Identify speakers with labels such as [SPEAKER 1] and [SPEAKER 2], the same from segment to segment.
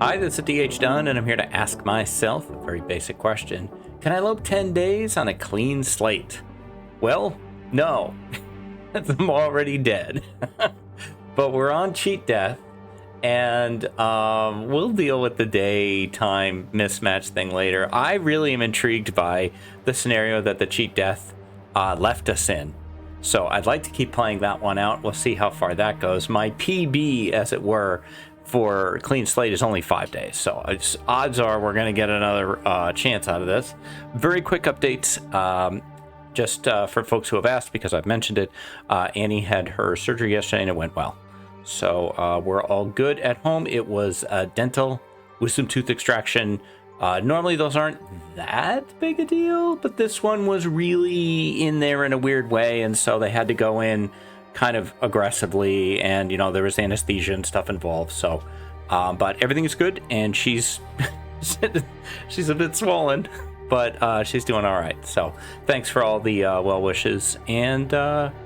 [SPEAKER 1] Hi, this is DH Dunn, and I'm here to ask myself a very basic question. Can I lope 10 days on a clean slate? Well, no. I'm already dead. But we're on cheat death, and we'll deal with the day-time mismatch thing later. I really am intrigued by the scenario that the cheat death left us in. So I'd like to keep playing that one out. We'll see how far that goes. My PB, as it were, for clean slate is only 5 days. So odds are we're going to get another chance out of this. Very quick updates. Just for folks who have asked, because I've mentioned it, Annie had her surgery yesterday and it went well. So we're all good at home. It was dental wisdom tooth extraction. Normally those aren't that big a deal, but this one was really in there in a weird way, and so they had to go in kind of aggressively, and you know there was anesthesia and stuff involved. So, but everything is good, and she's she's a bit swollen, but she's doing all right. So thanks for all the well wishes and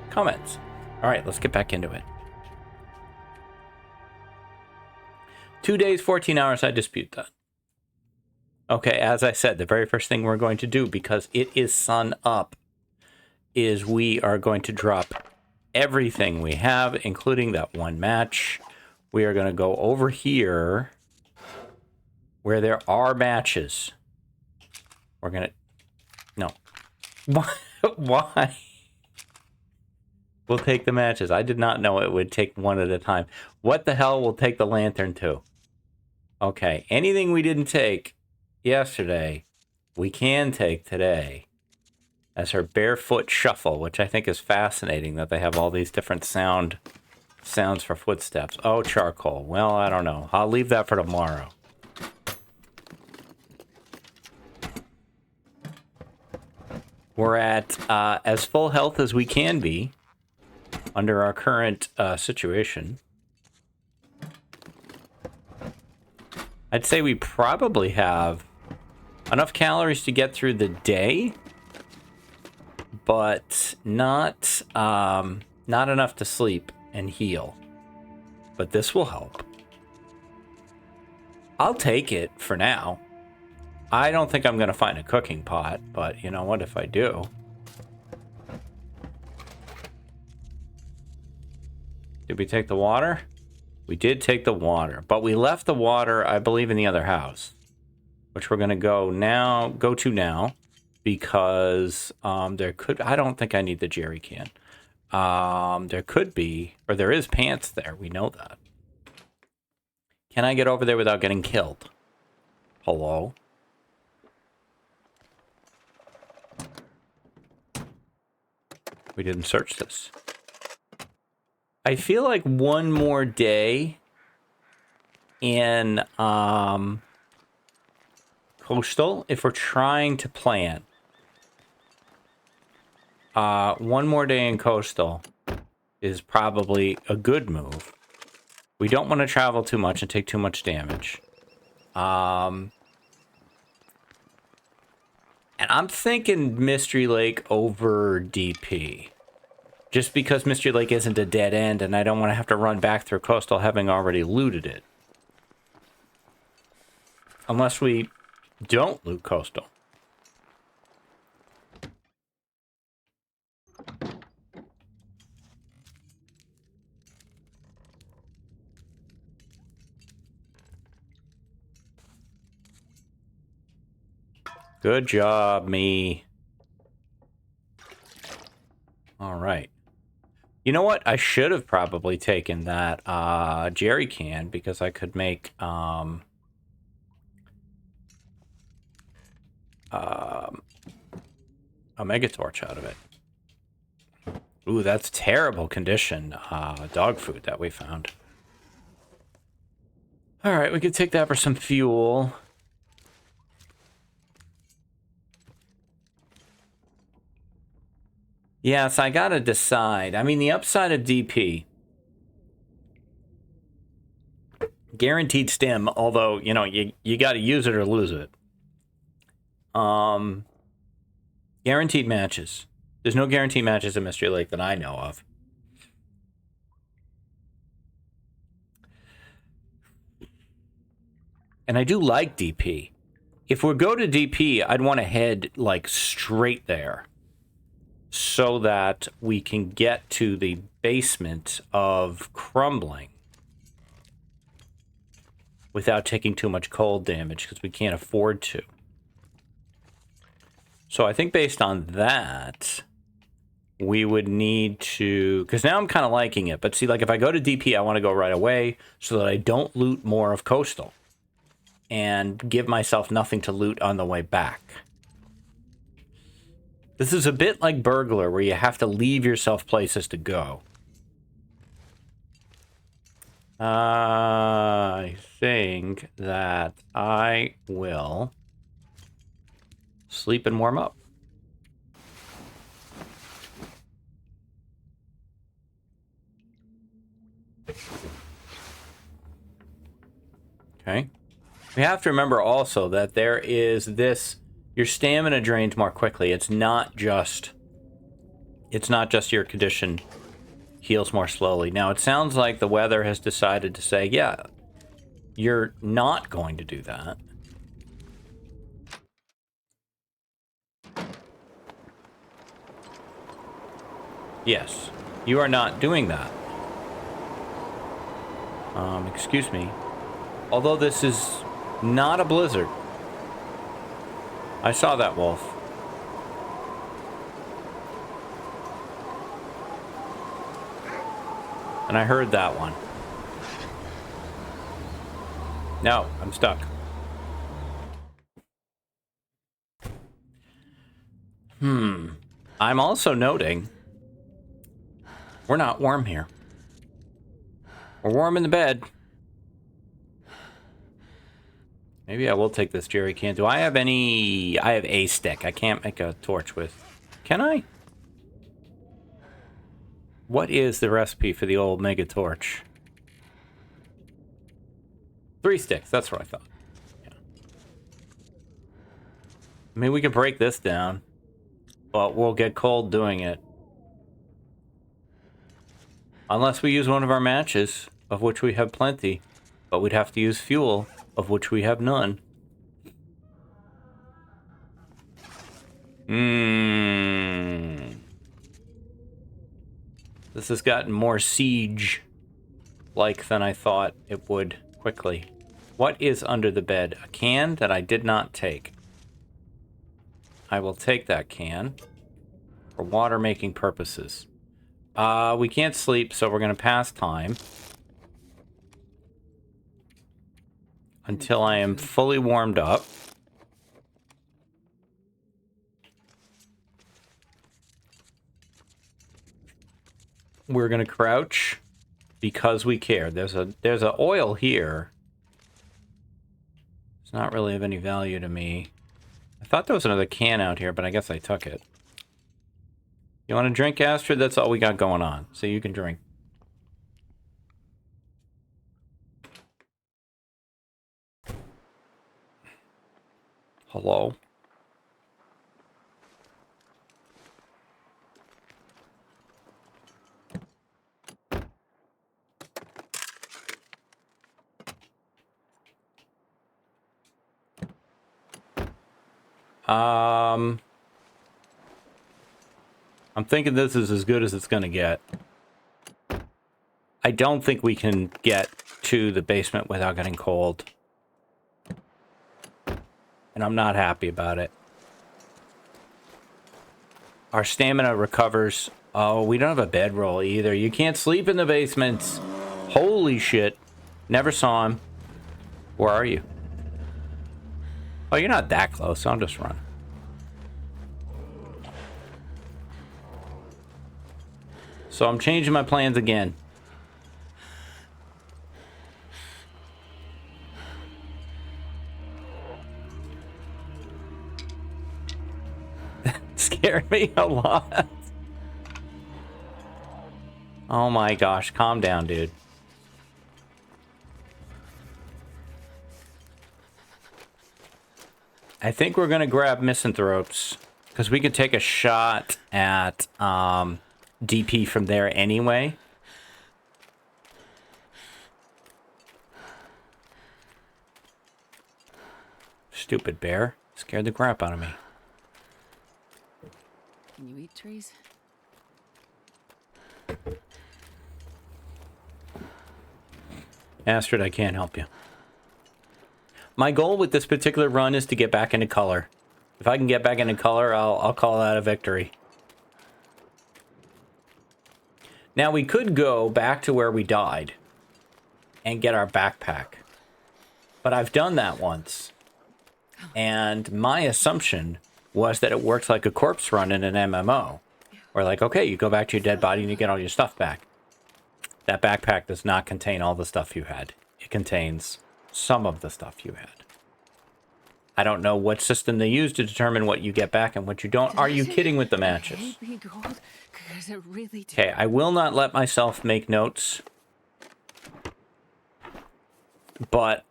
[SPEAKER 1] comments. All right, let's get back into it. 2 days, 14 hours. I dispute that. Okay, as I said, the very first thing we're going to do, because it is sun up, is we are going to drop everything we have, including that one match. We are going to go over here where there are matches. We're going to... No. Why? We'll take the matches. I did not know it would take one at a time. What the hell will take the lantern to? Okay, anything we didn't take yesterday, we can take today. As her barefoot shuffle, which I think is fascinating that they have all these different sounds for footsteps. Oh, charcoal. Well, I don't know. I'll leave that for tomorrow. We're at as full health as we can be under our current situation. I'd say we probably have enough calories to get through the day, but not enough to sleep and heal. But this will help. I'll take it for now. I don't think I'm going to find a cooking pot, but you know what, if I do. Did we take the water? We did take the water, but we left the water, I believe, in the other house, which we're going to go to now, because there could... I don't think I need the jerry can. There could be, or there is pants there. We know that. Can I get over there without getting killed? Hello? We didn't search this. I feel like one more day in coastal, if we're trying to plan. One more day in coastal is probably a good move. We don't want to travel too much and take too much damage. And I'm thinking Mystery Lake over DP. Just because Mystery Lake isn't a dead end, and I don't want to have to run back through coastal having already looted it. Unless we don't loot coastal. Good job, me. All right. You know what? I should have probably taken that jerry can, because I could make a mega torch out of it. Ooh, that's terrible condition dog food that we found. All right, we could take that for some fuel. Yes, I gotta decide. I mean, the upside of DP, guaranteed stim, although, you know, you gotta use it or lose it. Guaranteed matches. There's no guaranteed matches in Mystery Lake that I know of. And I do like DP. If we go to DP, I'd want to head like straight there so that we can get to the basement of Crumbling without taking too much cold damage, because we can't afford to. So I think based on that, we would need to... Because now I'm kind of liking it. But see, like if I go to DP, I want to go right away so that I don't loot more of Coastal and give myself nothing to loot on the way back. This is a bit like Burglar, where you have to leave yourself places to go. I think that I will sleep and warm up. Okay. We have to remember also that there is this... Your stamina drains more quickly. It's not just your condition heals more slowly. Now, it sounds like the weather has decided to say, yeah, you're not going to do that. Yes, you are not doing that. Excuse me. Although this is not a blizzard. I saw that wolf. And I heard that one. No, I'm stuck. I'm also noting we're not warm here. We're warm in the bed. Maybe I will take this jerry can. Do I have any... I have a stick. I can't make a torch with. Can I? What is the recipe for the old mega torch? 3 sticks. That's what I thought. Yeah. I mean, we could break this down, but we'll get cold doing it. Unless we use one of our matches, of which we have plenty. But we'd have to use fuel, of which we have none. This has gotten more siege-like than I thought it would quickly. What is under the bed? A can that I did not take. I will take that can for water-making purposes. We can't sleep, so we're going to pass time until I am fully warmed up. We're going to crouch because we care. There's a oil here. It's not really of any value to me. I thought there was another can out here, but I guess I took it. You want to drink, Astrid? That's all we got going on. So you can drink. Hello? I'm thinking this is as good as it's going to get. I don't think we can get to the basement without getting cold. And I'm not happy about it. Our stamina recovers. Oh, we don't have a bedroll either. You can't sleep in the basements. Holy shit. Never saw him. Where are you? Oh, you're not that close. I'll just run. So I'm changing my plans again. Scared me a lot. Oh my gosh, calm down, dude. I think we're gonna grab Misanthropes because we can take a shot at DP from there anyway. Stupid bear. Scared the crap out of me.
[SPEAKER 2] Can you eat trees?
[SPEAKER 1] Astrid, I can't help you. My goal with this particular run is to get back into color. If I can get back into color, I'll call that a victory. Now, we could go back to where we died and get our backpack. But I've done that once. And my assumption was that it works like a corpse run in an MMO. Where like, okay, you go back to your dead body and you get all your stuff back. That backpack does not contain all the stuff you had. It contains some of the stuff you had. I don't know what system they use to determine what you get back and what you don't. Are you kidding with the matches? Okay, I will not let myself make notes. But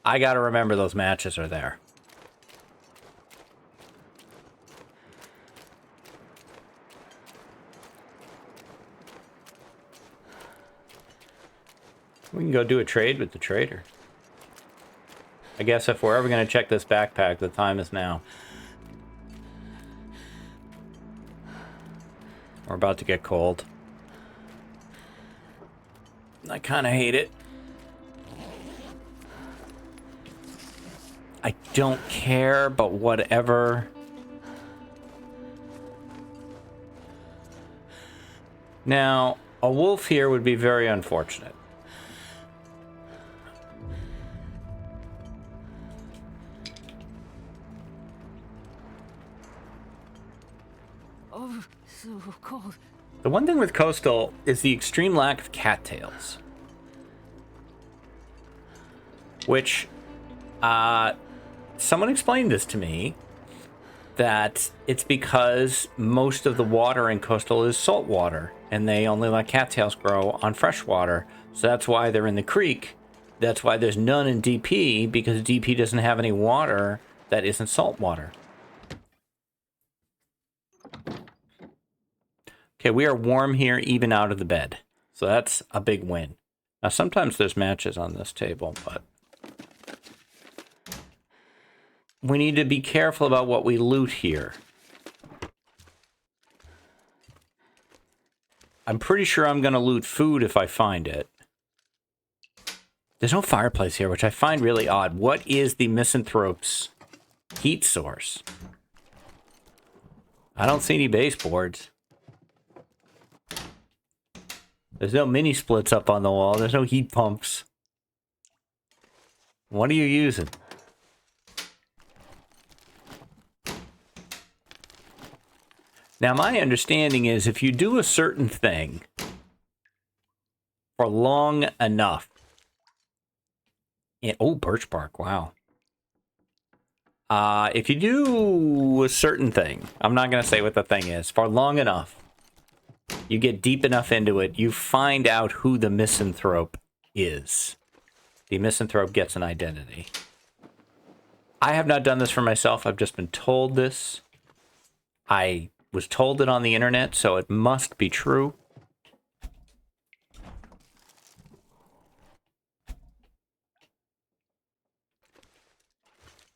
[SPEAKER 1] I gotta remember those matches are there. We can go do a trade with the trader. I guess if we're ever going to check this backpack, the time is now. We're about to get cold. I kind of hate it. I don't care, but whatever. Now, a wolf here would be very unfortunate.
[SPEAKER 2] So cold.
[SPEAKER 1] The one thing with coastal is the extreme lack of cattails. Which, someone explained this to me, that it's because most of the water in coastal is salt water, and they only let cattails grow on fresh water. So that's why they're in the creek. That's why there's none in DP, because DP doesn't have any water that isn't salt water. Okay, we are warm here, even out of the bed. So that's a big win. Now, sometimes there's matches on this table, but we need to be careful about what we loot here. I'm pretty sure I'm going to loot food if I find it. There's no fireplace here, which I find really odd. What is the misanthrope's heat source? I don't see any baseboards. There's no mini splits up on the wall. There's no heat pumps. What are you using? Now, my understanding is if you do a certain thing for long enough... oh, birch bark, wow. If you do a certain thing, I'm not going to say what the thing is, for long enough, you get deep enough into it, you find out who the misanthrope is. The misanthrope gets an identity. I have not done this for myself. I've just been told this. I was told it on the internet, so it must be true.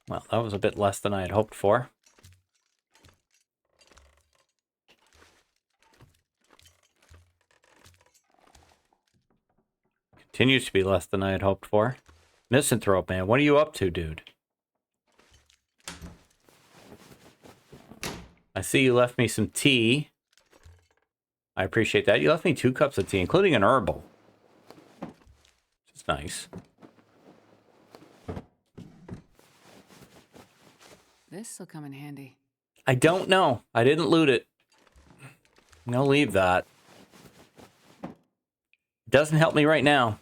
[SPEAKER 1] Well, that was a bit less than I had hoped for. Continues to be less than I had hoped for. Misanthrope, man, what are you up to, dude? I see you left me some tea. I appreciate that. You left me 2 cups of tea, including an herbal. Which is nice.
[SPEAKER 2] This'll come in handy.
[SPEAKER 1] I don't know. I didn't loot it. I'm gonna leave that. Doesn't help me right now.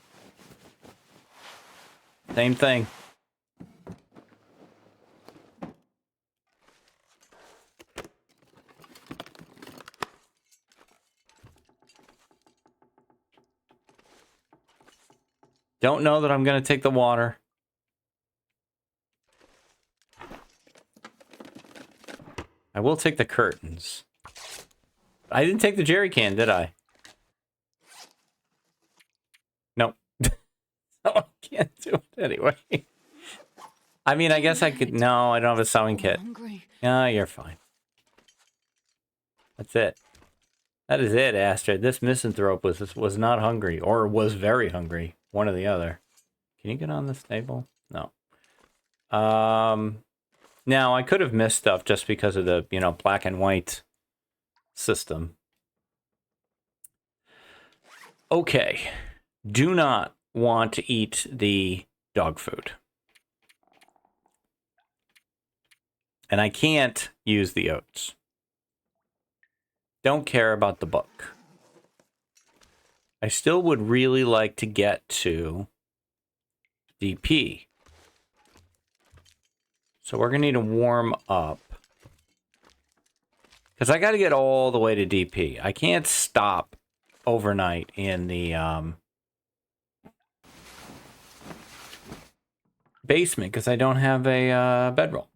[SPEAKER 1] Same thing. Don't know that I'm going to take the water. I will take the curtains. I didn't take the jerry can, did I? Nope. So I can't do it anyway. I mean, I guess I could... No, I don't have a sewing kit.
[SPEAKER 2] Hungry.
[SPEAKER 1] No, you're fine. That's it. That is it, Astrid. This misanthrope was not hungry, or was very hungry. One or the other. Can you get on this table? No. Now, I could have missed stuff just because of the, you know, black and white system. Okay. Do not want to eat the dog food. And I can't use the oats. Don't care about the book. I still would really like to get to DP. So we're going to need to warm up. Because I got to get all the way to DP. I can't stop overnight in the basement because I don't have a bedroll.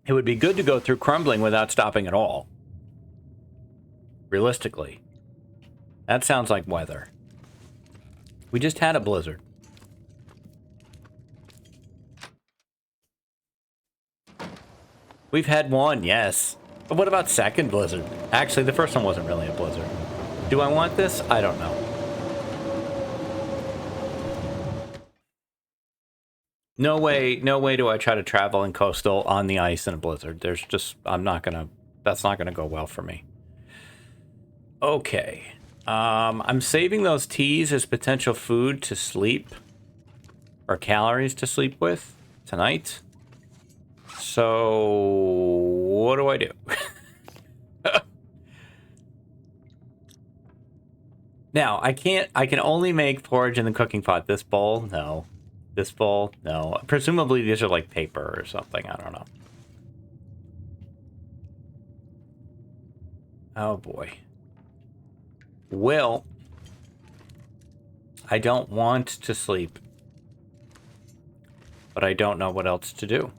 [SPEAKER 1] It would be good to go through crumbling without stopping at all. Realistically. That sounds like weather. We just had a blizzard. We've had one, yes. But what about second blizzard? Actually, the first one wasn't really a blizzard. Do I want this? I don't know. No way do I try to travel in coastal on the ice in a blizzard. There's just, that's not gonna go well for me. Okay. I'm saving those teas as potential food to sleep, or calories to sleep with tonight. So, what do I do? Now, I can only make porridge in the cooking pot. This bowl? No. This bowl? No. Presumably these are like paper or something. I don't know. Oh boy. Well, I don't want to sleep, but I don't know what else to do.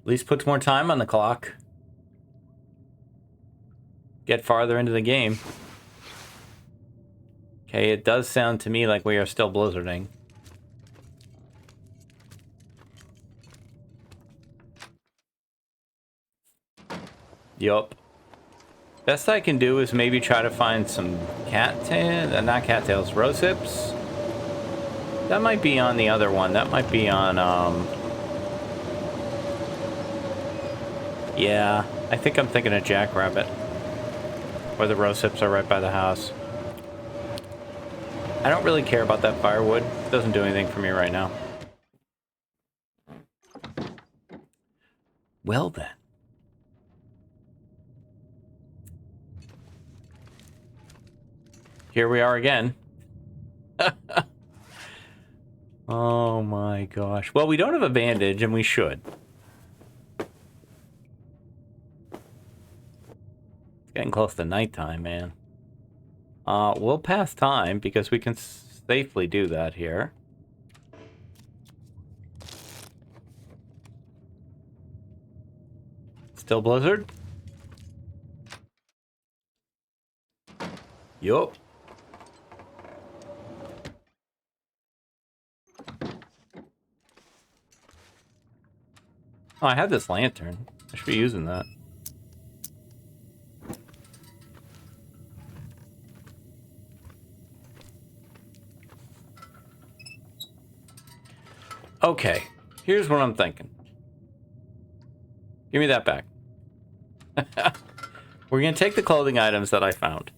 [SPEAKER 1] At least puts more time on the clock. Get farther into the game. Okay, it does sound to me like we are still blizzarding. Yup. Best I can do is maybe try to find some not cattails, rose hips. That might be on the other one. That might be on, yeah, I think I'm thinking of Jackrabbit. Where the rose hips are right by the house. I don't really care about that firewood. It doesn't do anything for me right now. Well then. Here we are again. Oh my gosh. Well, we don't have a bandage, and we should. It's getting close to nighttime, man. We'll pass time, because we can safely do that here. Still blizzard? Yup. Oh, I have this lantern. I should be using that. Okay, here's what I'm thinking. Give me that back. We're going to take the clothing items that I found.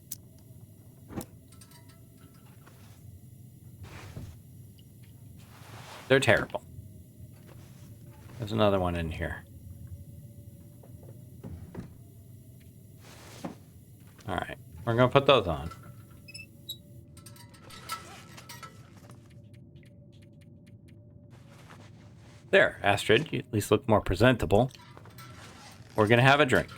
[SPEAKER 1] They're terrible. There's another one in here. Alright, we're going to put those on. There, Astrid, you at least look more presentable. We're going to have a drink.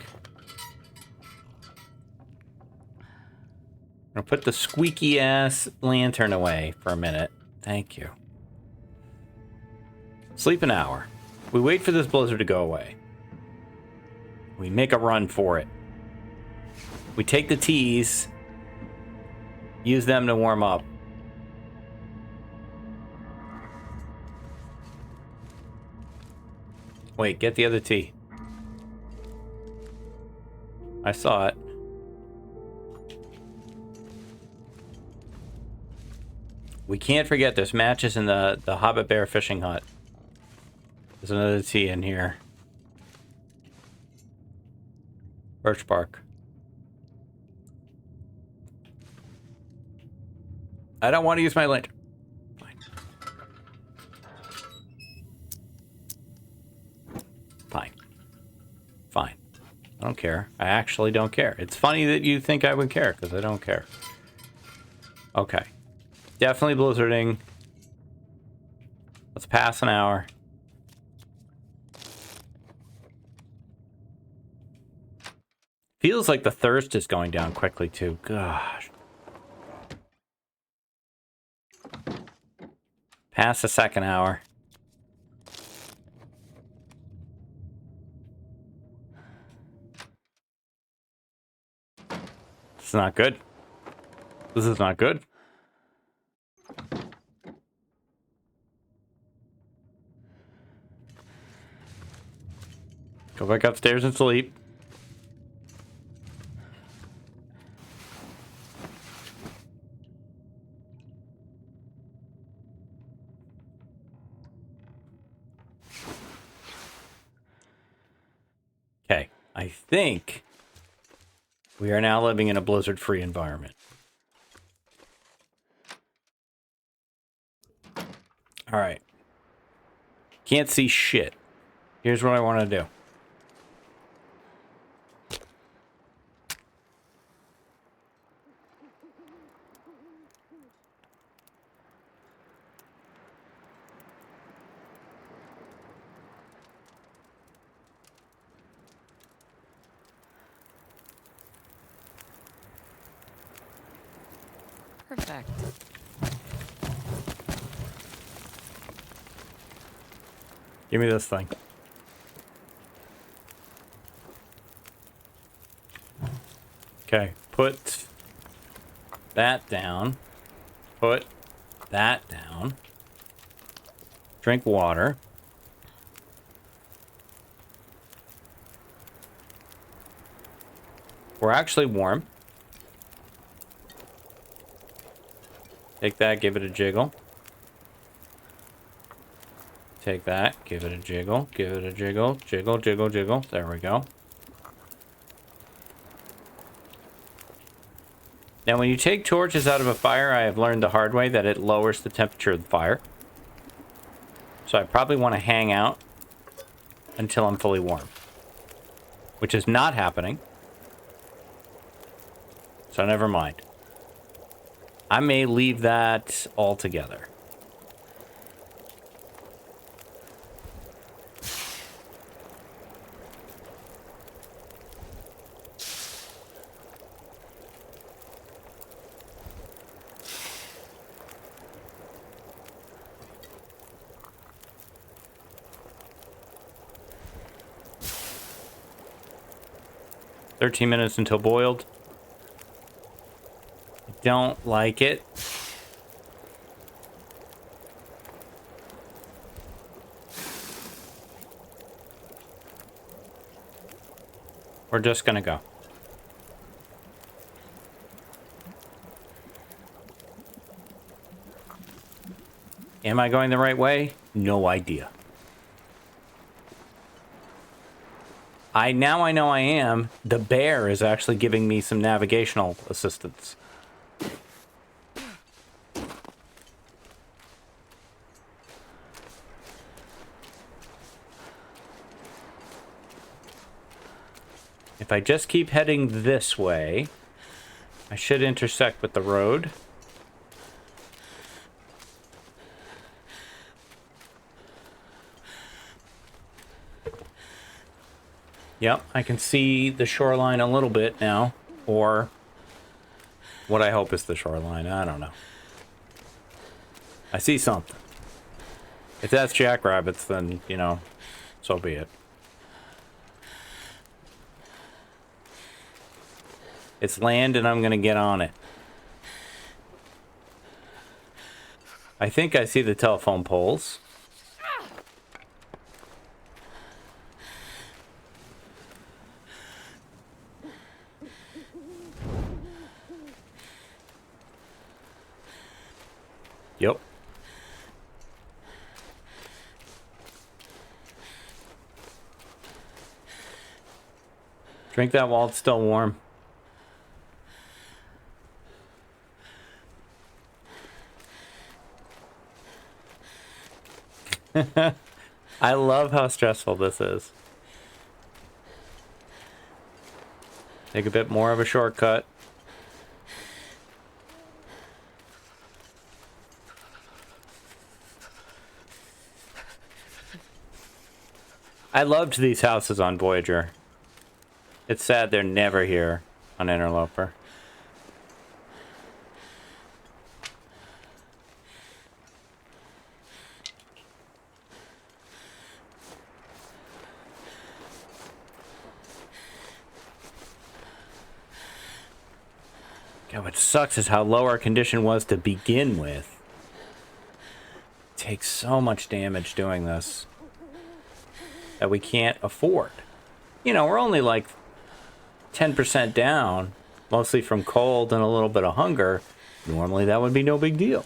[SPEAKER 1] I'm going to put the squeaky-ass lantern away for a minute. Thank you. Sleep an hour. We wait for this blizzard to go away. We make a run for it. We take the teas Use them to warm up. Wait, get the other tea. I saw it. We can't forget there's matches in the Hobbit Bear fishing hut. There's another tea in here. Birch bark. I don't want to use my lantern. Fine. Fine. Fine. I don't care. I actually don't care. It's funny that you think I would care, because I don't care. Okay. Definitely blizzarding. Let's pass an hour. Feels like the thirst is going down quickly, too. Gosh. Pass the second hour. This is not good. This is not good. Go back upstairs and sleep. Okay, I think we are now living in a blizzard-free environment. All right. Can't see shit. Here's what I want to do.
[SPEAKER 2] Perfect.
[SPEAKER 1] Give me this thing. Okay, put that down. Put that down. Drink water. We're actually warm. Take that, give it a jiggle. Take that, give it a jiggle, give it a jiggle, jiggle, jiggle, jiggle. There we go. Now, when you take torches out of a fire, I have learned the hard way that it lowers the temperature of the fire. So I probably want to hang out until I'm fully warm, which is not happening. So never mind. I may leave that altogether. "13 minutes until boiled." Don't like it. We're just gonna go. Am I going the right way? No idea. Now I know I am. The bear is actually giving me some navigational assistance. If I just keep heading this way, I should intersect with the road. Yep, I can see the shoreline a little bit now, or what I hope is the shoreline. I don't know. I see something. If that's jackrabbits, then, you know, so be it. It's land and I'm gonna get on it. I think I see the telephone poles. Yep. Drink that while it's still warm. I love how stressful this is. Take a bit more of a shortcut. I loved these houses on Voyager. It's sad they're never here on Interloper. God, what sucks is how low our condition was to begin with. It takes so much damage doing this that we can't afford. You know, we're only like 10% down, mostly from cold and a little bit of hunger. Normally that would be no big deal.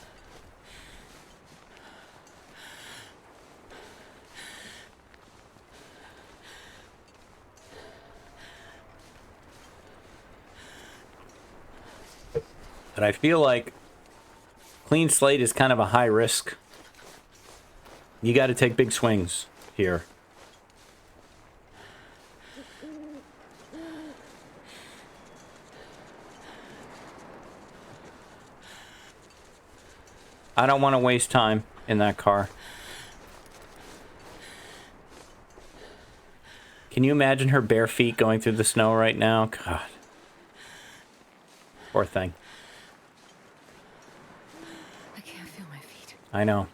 [SPEAKER 1] But I feel like clean slate is kind of a high risk. You got to take big swings here. I don't want to waste time in that car. Can you imagine her bare feet going through the snow right now? God. Poor thing.
[SPEAKER 2] I can't feel my feet.
[SPEAKER 1] I know.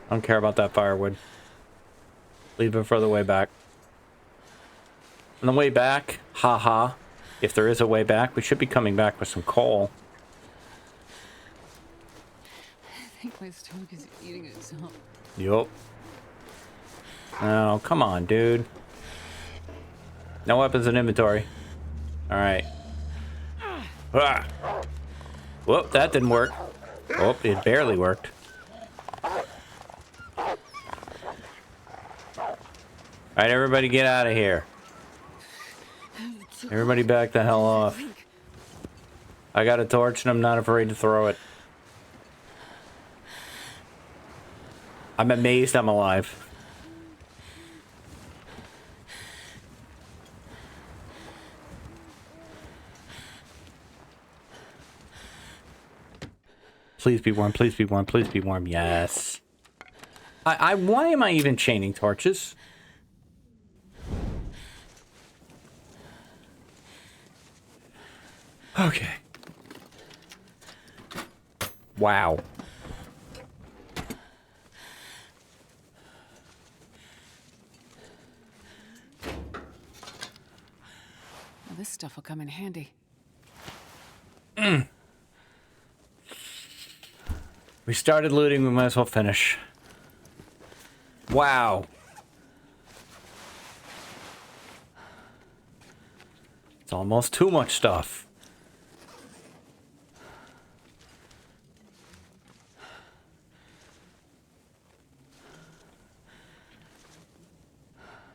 [SPEAKER 1] I don't care about that firewood. Leave it for the way back. On the way back, haha, if there is a way back, we should be coming back with some coal.
[SPEAKER 2] I think my stomach is eating itself.
[SPEAKER 1] Yup. Oh, come on, dude. No weapons in inventory. Alright. Ah. Whoop, that didn't work. Whoop, it barely worked. Alright, everybody get out of here. Everybody back the hell off. I got a torch and I'm not afraid to throw it. I'm amazed I'm alive. Please be warm, please be warm, please be warm. Yes. Why am I even chaining torches? Okay. Wow.
[SPEAKER 2] Well, this stuff will come in handy.
[SPEAKER 1] We started looting, we might as well finish. Wow. It's almost too much stuff.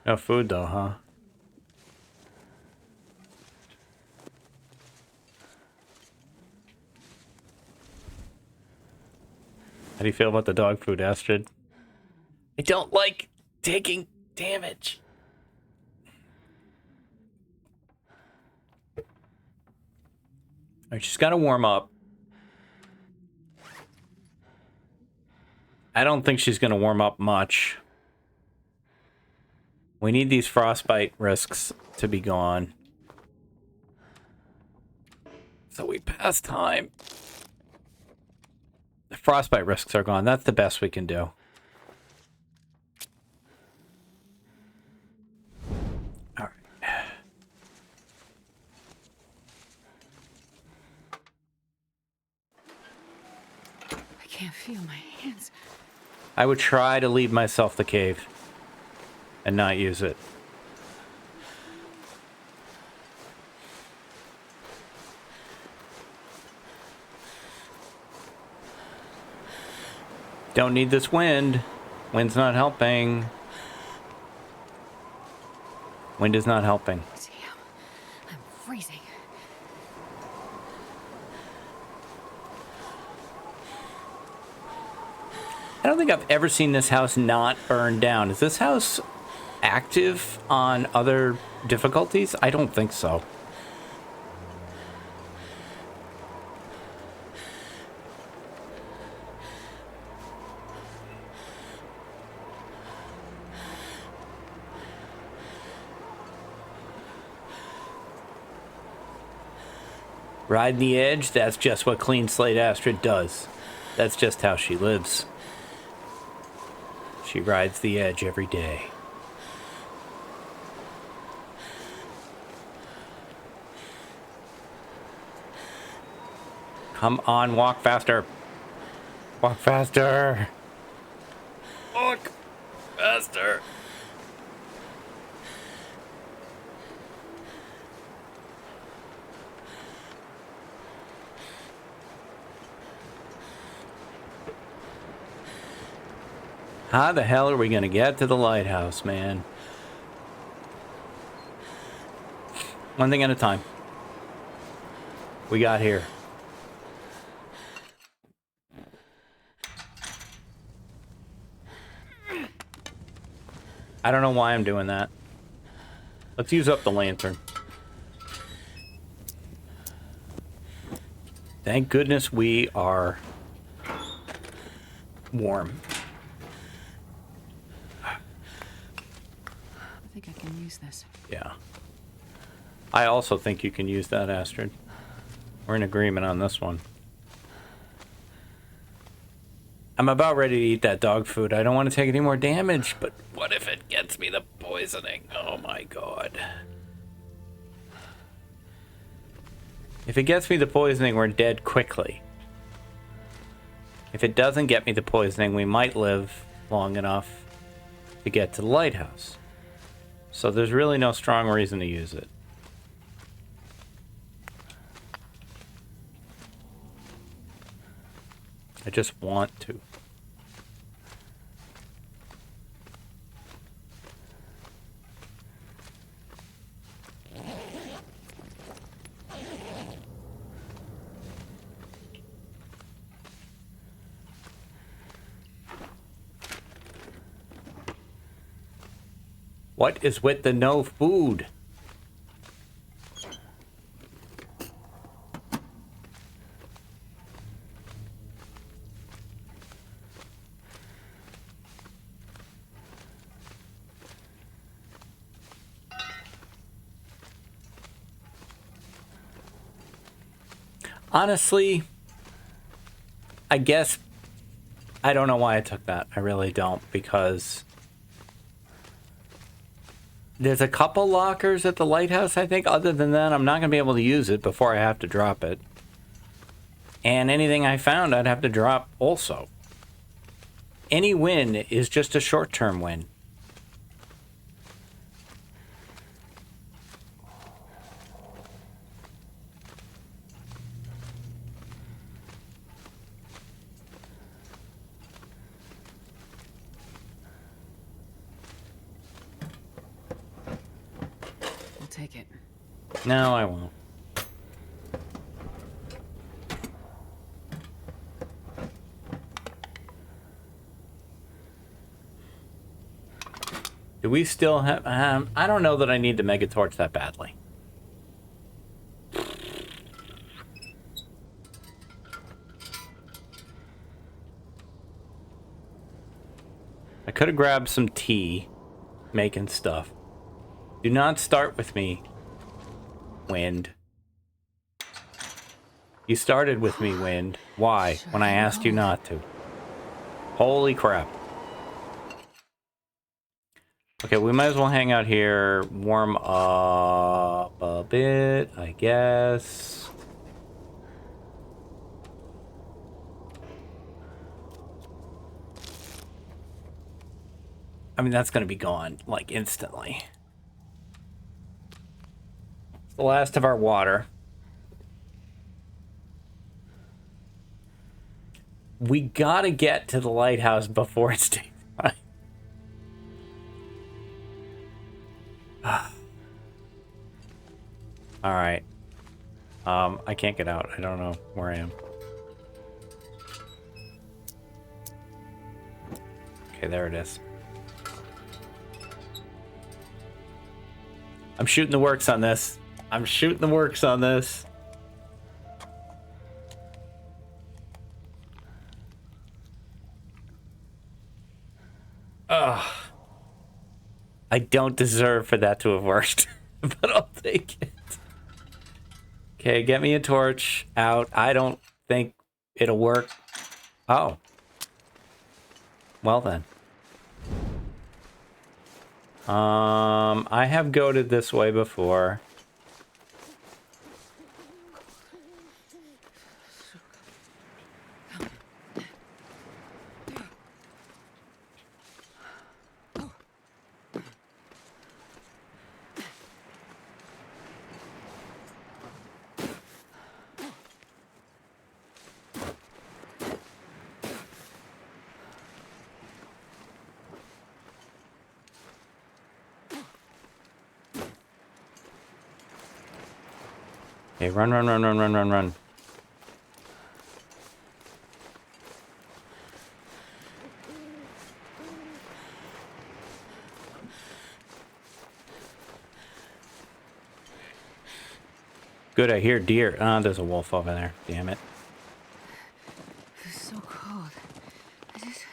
[SPEAKER 1] No food though, huh? How do you feel about the dog food, Astrid? I don't like taking damage. Alright, she's gotta warm up. I don't think she's gonna warm up much. We need these frostbite risks to be gone. So we pass time. The frostbite risks are gone. That's the best we can do. All right.
[SPEAKER 2] I can't feel my hands.
[SPEAKER 1] I would try to leave myself the cave and not use it. Don't need this wind. Wind's not helping. Wind is not helping.
[SPEAKER 2] Damn, I'm freezing.
[SPEAKER 1] I don't think I've ever seen this house not burned down. Is this house active on other difficulties? I don't think so. Riding the edge, that's just what Clean Slate Astrid does. That's just how she lives. She rides the edge every day. Come on, walk faster. Walk faster. Walk faster. How the hell are we gonna get to the lighthouse, man? One thing at a time. We got here. I don't know why I'm doing that. Let's use up the lantern. Thank goodness we are warm.
[SPEAKER 2] I think I can use this.
[SPEAKER 1] Yeah. I also think you can use that, Astrid. We're in agreement on this one. I'm about ready to eat that dog food. I don't want to take any more damage, but what if it gets me the poisoning? Oh my god. If it gets me the poisoning, we're dead quickly. If it doesn't get me the poisoning, we might live long enough to get to the lighthouse. So there's really no strong reason to use it. I just want to. What is with the no food? Honestly, I guess I don't know why I took that. I really don't, because there's a couple lockers at the lighthouse, I think. Other than that, I'm not going to be able to use it before I have to drop it. And anything I found, I'd have to drop also. Any win is just a short-term win.
[SPEAKER 2] Take it.
[SPEAKER 1] No, I won't. Do we still have... I don't know that I need the Mega Torch that badly. I could have grabbed some tea, making stuff. Do not start with me, wind. You started with me, wind. Why? When I asked you not to. Holy crap. Okay, we might as well hang out here, warm up a bit, I guess. I mean, that's going to be gone, like, instantly. It's the last of our water. We gotta get to the lighthouse before it's daytime. Alright. I can't get out. I don't know where I am. Okay, there it is. I'm shooting the works on this. I'm shooting the works on this. Ugh. I don't deserve for that to have worked, but I'll take it. Okay, get me a torch out. I don't think it'll work. Oh. Well then. I have goated this way before. Okay, run, run, run, run, run, run, run. Good, I hear deer. Ah, there's a wolf over there. Damn it.
[SPEAKER 2] It's so cold. I just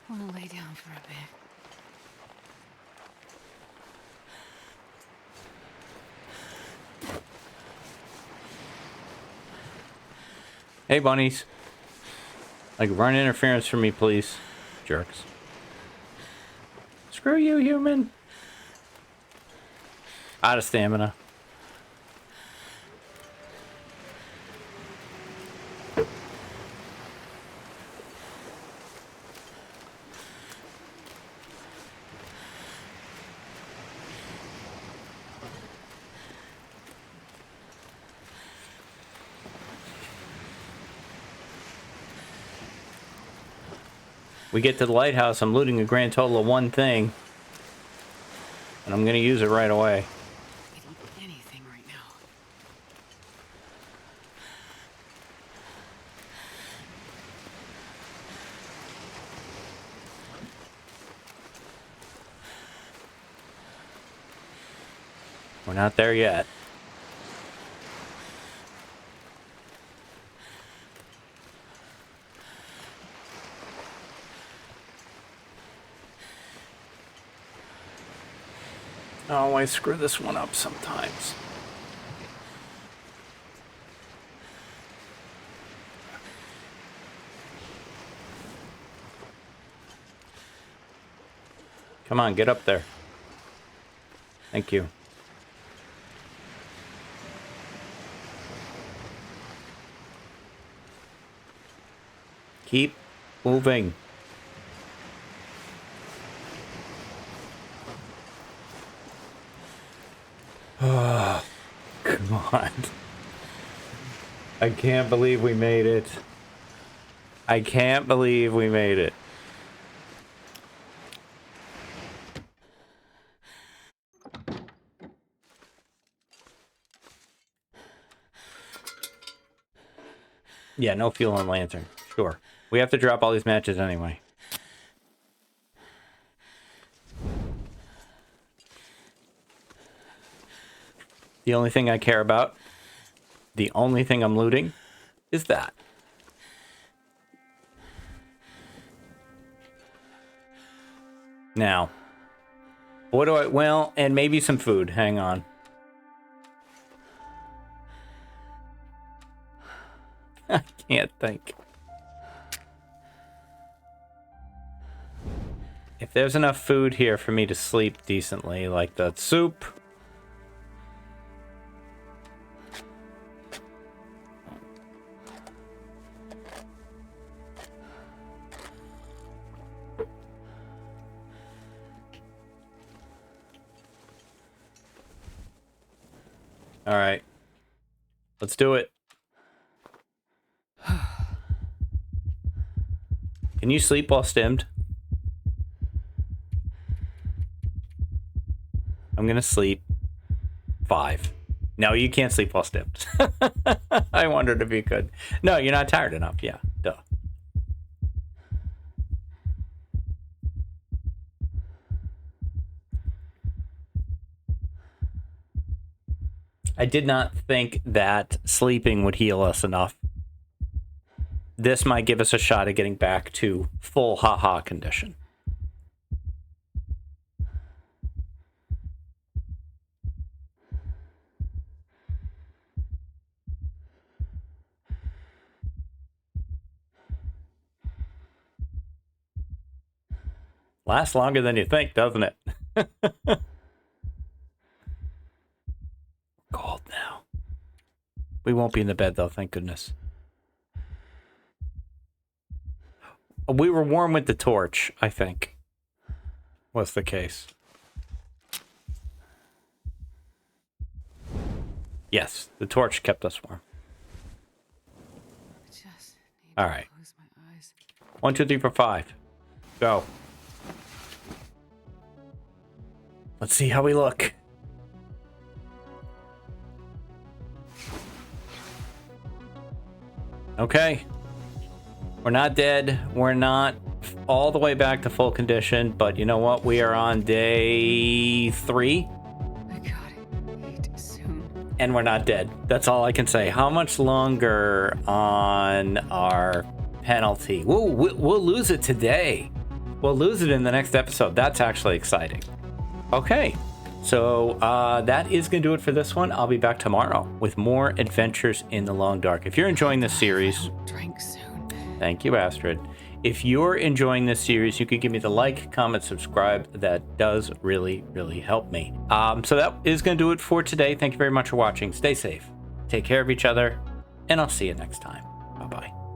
[SPEAKER 2] want to lay down for a bit.
[SPEAKER 1] Hey, bunnies. Like, run interference for me, please. Jerks. Screw you, human. Out of stamina. We get to the lighthouse, I'm looting a grand total of one thing. And I'm gonna use it right away.
[SPEAKER 2] I could eat anything right now.
[SPEAKER 1] We're not there yet. Oh, I screw this one up sometimes. Come on, get up there. Thank you. Keep moving. Oh, come on. I can't believe we made it. I can't believe we made it. Yeah, no fuel on lantern. Sure. We have to drop all these matches anyway. The only thing I care about, the only thing I'm looting, is that. Now, What do I... Well, and maybe some food. Hang on. I can't think. If there's enough food here for me to sleep decently, like that soup. All right. Let's do it. Can you sleep while stimmed? I'm gonna sleep 5. No, you can't sleep while stimmed. I wondered if you could. No, you're not tired enough. Yeah, duh. I did not think that sleeping would heal us enough. This might give us a shot at getting back to full haha condition. Lasts longer than you think, doesn't it? Cold now. We won't be in the bed, though, thank goodness. We were warm with the torch, I think. Was the case. Yes, the torch kept us warm.
[SPEAKER 2] I just need
[SPEAKER 1] All
[SPEAKER 2] to
[SPEAKER 1] right.
[SPEAKER 2] close my eyes.
[SPEAKER 1] 1, 2, 3, 4, 5. Go. Let's see how we look. Okay. We're not dead. We're not all the way back to full condition, but you know what? We are on day 3.
[SPEAKER 2] I gotta eat soon.
[SPEAKER 1] And we're not dead. That's all I can say. How much longer on our penalty? We'll lose it today. We'll lose it in the next episode. That's actually exciting. Okay. So that is going to do it for this one. I'll be back tomorrow with more adventures in the long dark. If you're enjoying this series...
[SPEAKER 2] Drink soon.
[SPEAKER 1] Thank you, Astrid. If you're enjoying this series, you could give me the like, comment, subscribe. That does really, really help me. So that is going to do it for today. Thank you very much for watching. Stay safe. Take care of each other. And I'll see you next time. Bye-bye.